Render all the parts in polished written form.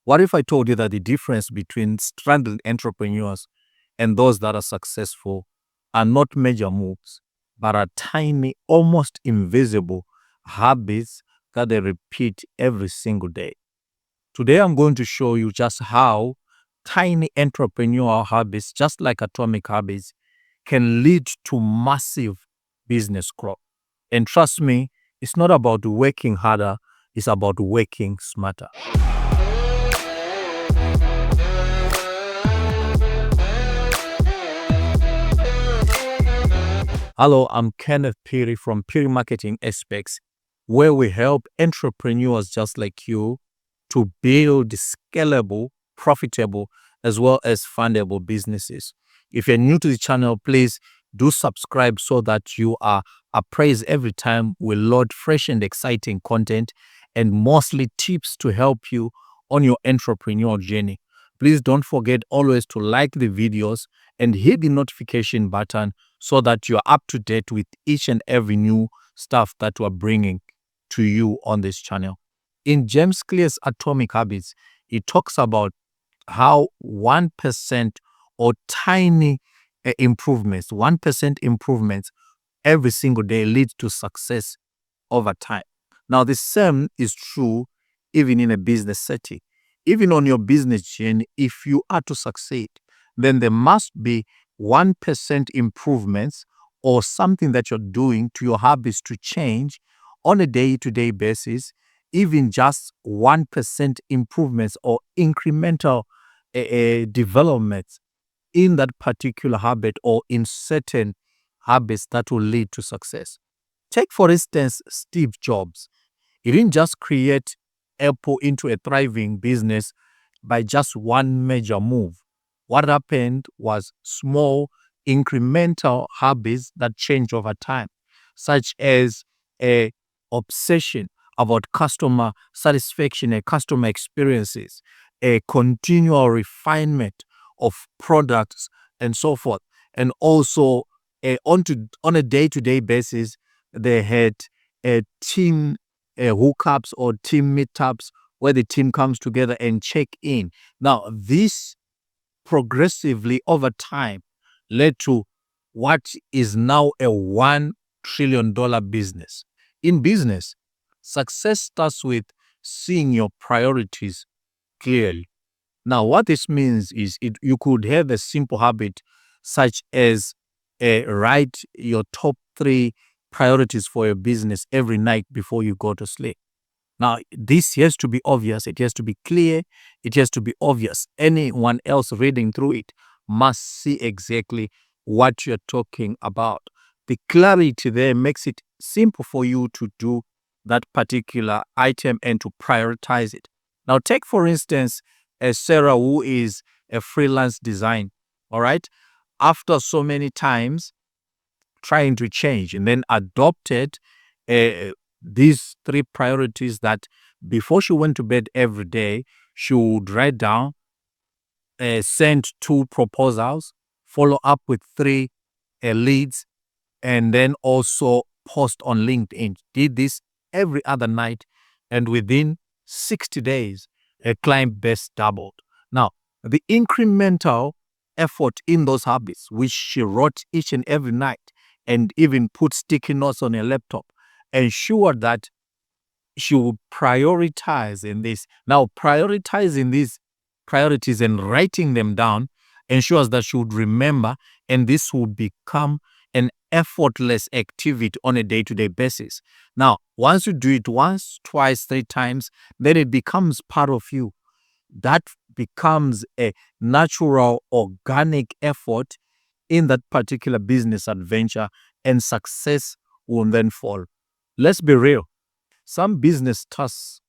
What if I told you that the difference between stranded entrepreneurs and those that are successful are not major moves, but are tiny, almost invisible habits that they repeat every single day? Today, I'm going to show you just how tiny entrepreneurial habits, just like atomic habits, can lead to massive business growth. And trust me, it's not about working harder, it's about working smarter. Hello, I'm Kenneth Piri from Piri Marketing Aspects, where we help entrepreneurs just like you to build scalable, profitable, as well as fundable businesses. If you're new to the channel, please do subscribe so that you are appraised every time we load fresh and exciting content and mostly tips to help you on your entrepreneurial journey. Please don't forget always to like the videos and hit the notification button so that you're up to date with each and every new stuff that we're bringing to you on this channel. In James Clear's Atomic Habits, it talks about how 1% or tiny improvements, 1% improvements every single day leads to success over time. Now, the same is true even in a business setting. Even on your business journey, if you are to succeed, then there must be 1% improvements or something that you're doing to your habits to change on a day-to-day basis. Even just 1% improvements or incremental developments in that particular habit or in certain habits that will lead to success. Take, for instance, Steve Jobs. He didn't just create Apple into a thriving business by just one major move. What happened was small, incremental habits that change over time, such as a obsession about customer satisfaction and customer experiences, a continual refinement of products, and so forth. And also, on a day-to-day basis, they had a team hookups or team meetups where the team comes together and check in. Now, this progressively over time led to what is now a $1 trillion business. In business, success starts with seeing your priorities clearly. Now, what this means is you could have a simple habit such as write your top 3 priorities for your business every night before you go to sleep. Now, this has to be obvious. It has to be clear. It has to be obvious. Anyone else reading through it must see exactly what you're talking about. The clarity there makes it simple for you to do that particular item and to prioritize it. Now, take, for instance, Sarah, who is a freelance designer, all right? After so many times trying to change and then adopted these 3 priorities that before she went to bed every day, she would write down, send 2 proposals, follow up with 3 leads, and then also post on LinkedIn. Did this every other night, and within 60 days, a client base doubled. Now, the incremental effort in those habits, which she wrote each and every night, and even put sticky notes on her laptop, ensured that she would prioritize in this. Now, prioritizing these priorities and writing them down ensures that she would remember, and this would become an effortless activity on a day-to-day basis. Now, once you do it once, twice, 3 times, then it becomes part of you. That becomes a natural, organic effort in that particular business adventure, and success will then fall. Let's be real. Some business tasks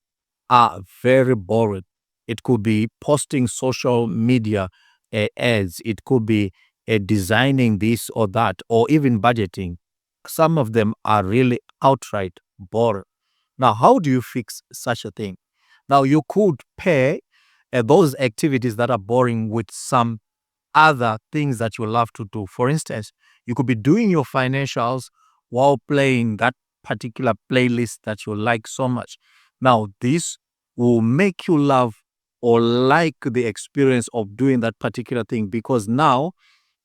are very boring. It could be posting social media ads. It could be designing this or that, or even budgeting. Some of them are really outright boring. Now, how do you fix such a thing? Now, you could pair those activities that are boring with some other things that you love to do. For instance, you could be doing your financials while playing that particular playlist that you like so much. Now, this will make you love or like the experience of doing that particular thing, because now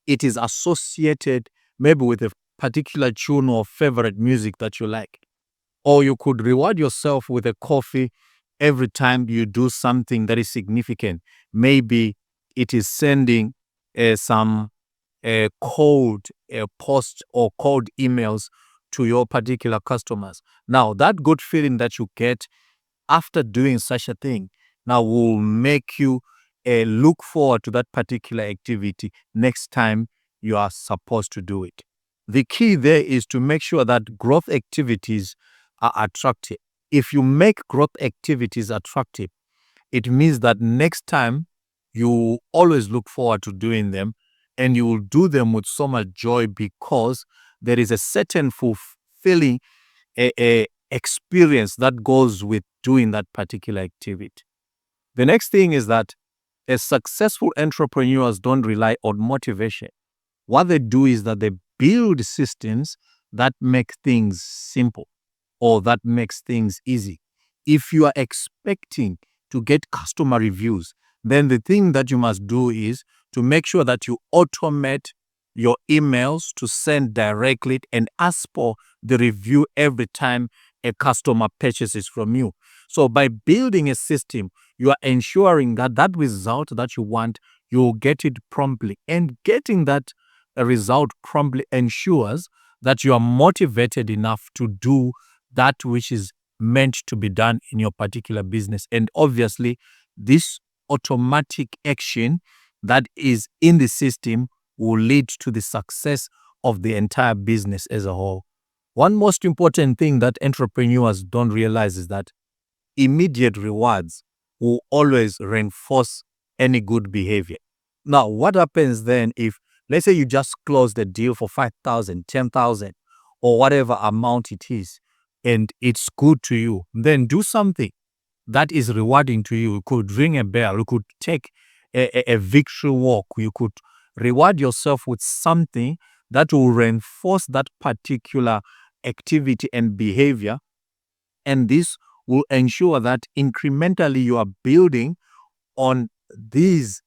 it is associated maybe with a particular tune or favorite music that you like. Or you could reward yourself with a coffee every time you do something that is significant. Maybe it is sending some cold posts or cold emails to your particular customers. Now, that good feeling that you get after doing such a thing now will make you look forward to that particular activity next time you are supposed to do it. The key there is to make sure that growth activities are attractive. If you make growth activities attractive, it means that next time you always look forward to doing them, and you will do them with so much joy because there is a certain fulfilling experience that goes with doing that particular activity. The next thing is that as successful entrepreneurs don't rely on motivation. What they do is that they build systems that make things simple or that makes things easy. If you are expecting to get customer reviews, then the thing that you must do is to make sure that you automate your emails to send directly and ask for the review every time a customer purchases from you. So by building a system, you are ensuring that that result that you want, you'll get it promptly. And getting that result promptly ensures that you are motivated enough to do that which is meant to be done in your particular business. And obviously, this automatic action that is in the system will lead to the success of the entire business as a whole. One most important thing that entrepreneurs don't realize is that immediate rewards will always reinforce any good behavior. Now, what happens then if, let's say, you just close the deal for 5,000, 10,000, or whatever amount it is, and it's good to you, then do something that is rewarding to you. You could ring a bell, you could take a victory walk, you could reward yourself with something that will reinforce that particular activity and behavior. And this will ensure that incrementally you are building on these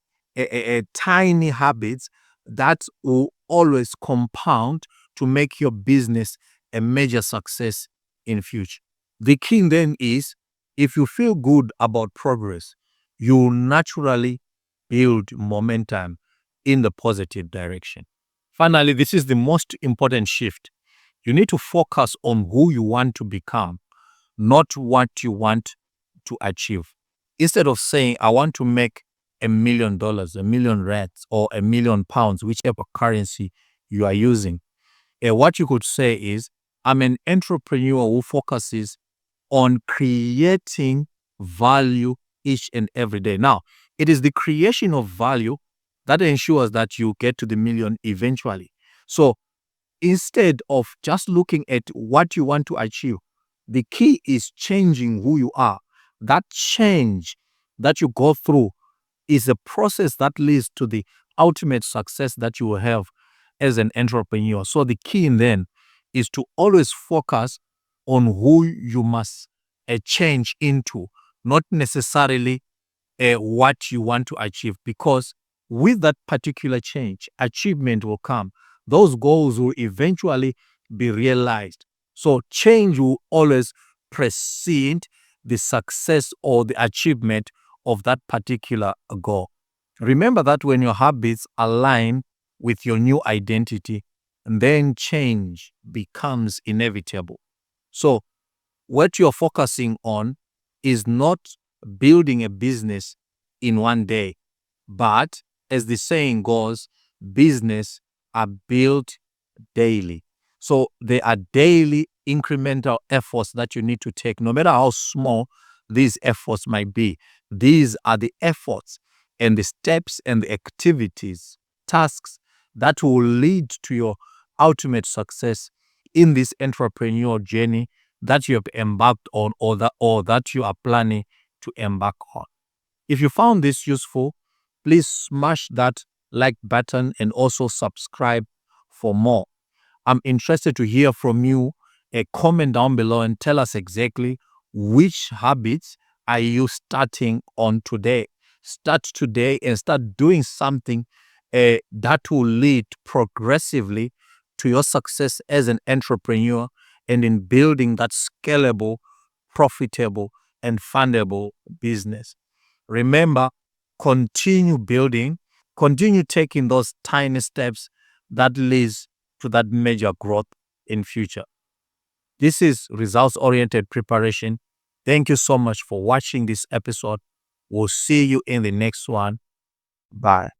tiny habits that will always compound to make your business a major success in future. The key then is, if you feel good about progress, you naturally build momentum in the positive direction. Finally, this is the most important shift. You need to focus on who you want to become, not what you want to achieve. Instead of saying, I want to make $1 million, $1 million, or £1 million, whichever currency you are using, what you could say is, I'm an entrepreneur who focuses on creating value each and every day. Now, it is the creation of value that ensures that you get to the million eventually. So instead of just looking at what you want to achieve, the key is changing who you are. That change that you go through is a process that leads to the ultimate success that you will have as an entrepreneur. So the key then is to always focus on who you must change into, not necessarily what you want to achieve, because with that particular change, achievement will come. Those goals will eventually be realized. So change will always precede the success or the achievement of that particular goal. Remember that when your habits align with your new identity, then change becomes inevitable. So what you're focusing on is not building a business in one day, but as the saying goes, business are built daily. So there are daily incremental efforts that you need to take, no matter how small these efforts might be. These are the efforts and the steps and the activities, tasks that will lead to your ultimate success in this entrepreneurial journey that you have embarked on, or that you are planning to embark on. If you found this useful, please smash that like button and also subscribe for more. I'm interested to hear from you. A comment down below and tell us exactly which habits are you starting on today. Start today and start doing something that will lead progressively to your success as an entrepreneur and in building that scalable, profitable, and fundable business. Remember, continue building, continue taking those tiny steps that leads to that major growth in future. This is results-oriented preparation. Thank you so much for watching this episode. We'll see you in the next one. Bye.